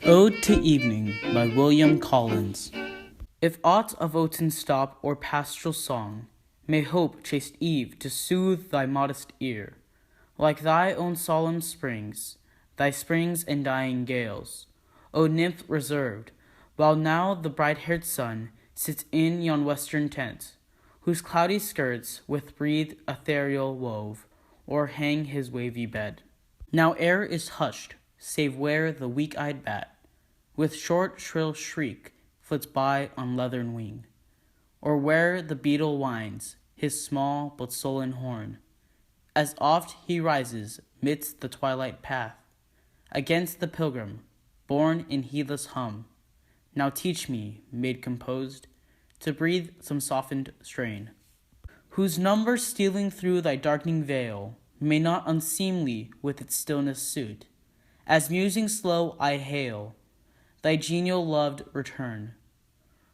Ode to Evening by William Collins. If aught of oaten stop or pastoral song may hope chaste eve to soothe thy modest ear, like thy own solemn springs, thy springs and dying gales, O nymph reserved, while now the bright-haired sun sits in yon western tent, whose cloudy skirts with breathed ethereal wove o'erhang his wavy bed. Now air is hushed, save where the weak-eyed bat, with short shrill shriek, flits by on leathern wing, or where the beetle winds his small but sullen horn, as oft he rises midst the twilight path, against the pilgrim, borne in heedless hum. Now teach me, maid composed, to breathe some softened strain, whose number stealing through thy darkening veil may not unseemly with its stillness suit, as musing slow I hail thy genial loved return.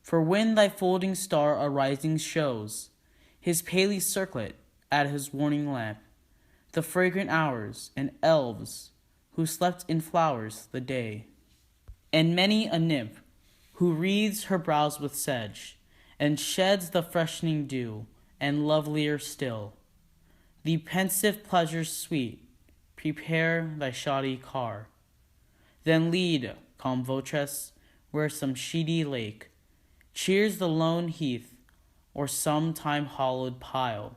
For when thy folding star arising shows his paly circlet at his warning lamp, the fragrant hours and elves who slept in flowers the day, and many a nymph who wreathes her brows with sedge, and sheds the freshening dew, and lovelier still, the pensive pleasures sweet, prepare thy shoddy car. Then lead, calm votress, where some sheedy lake cheers the lone heath, or some time-hollowed pile,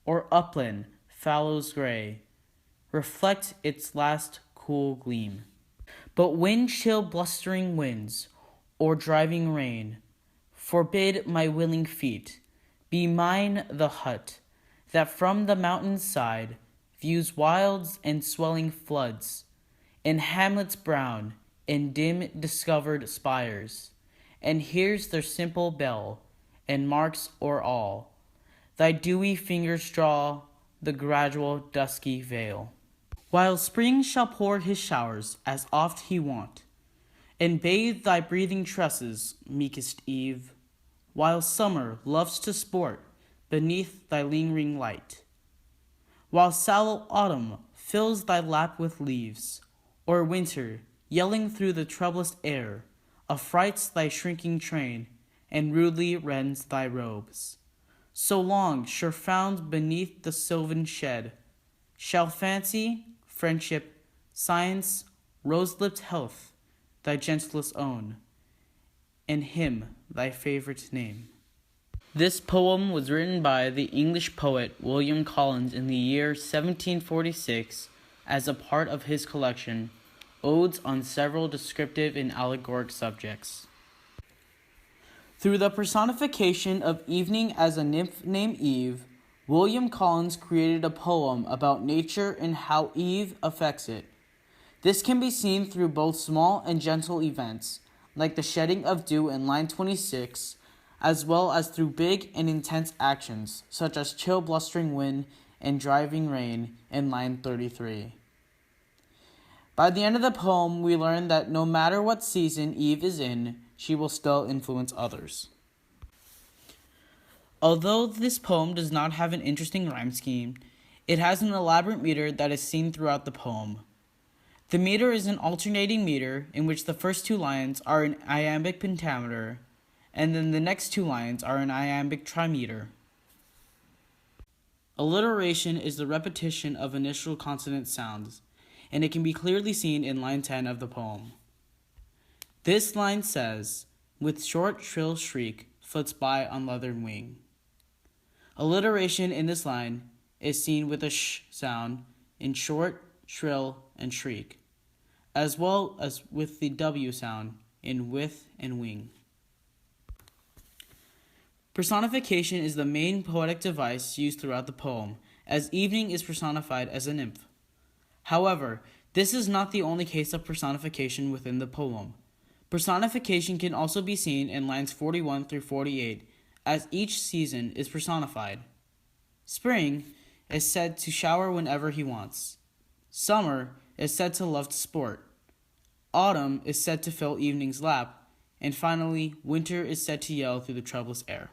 or upland fallows gray, reflect its last cool gleam. But when chill blustering winds, or driving rain, forbid my willing feet, be mine the hut that from the mountain's side views wilds and swelling floods, and hamlets brown and dim discovered spires, and hears their simple bell, and marks o'er all thy dewy fingers draw the gradual dusky veil. While spring shall pour his showers as oft he wont, and bathe thy breathing tresses, meekest eve, while summer loves to sport beneath thy lingering light, while sallow autumn fills thy lap with leaves, or winter, yelling through the troublous air, affrights thy shrinking train, and rudely rends thy robes. So long, sure found beneath the sylvan shed, shall fancy, friendship, science, rose-lipped health, thy gentlest own, and him thy favorite name. This poem was written by the English poet William Collins in the year 1746 as a part of his collection, Odes on Several Descriptive and Allegoric Subjects. Through the personification of evening as a nymph named Eve, William Collins created a poem about nature and how Eve affects it. This can be seen through both small and gentle events, like the shedding of dew in line 26, as well as through big and intense actions, such as chill blustering wind and driving rain in line 33. By the end of the poem, we learn that no matter what season Eve is in, she will still influence others. Although this poem does not have an interesting rhyme scheme, it has an elaborate meter that is seen throughout the poem. The meter is an alternating meter in which the first two lines are an iambic pentameter, and then the next two lines are an iambic trimeter. Alliteration is the repetition of initial consonant sounds, and it can be clearly seen in line 10 of the poem. This line says, "With short shrill shriek flits by on leathern wing." Alliteration in this line is seen with a sh sound in short, shrill, and shriek, as well as with the W sound in with and wing. Personification is the main poetic device used throughout the poem, as evening is personified as a nymph. However, this is not the only case of personification within the poem. Personification can also be seen in lines 41 through 48, as each season is personified. Spring is said to shower whenever he wants. Summer is said to love to sport. Autumn is said to fill evening's lap. And finally, winter is said to yell through the troublous air.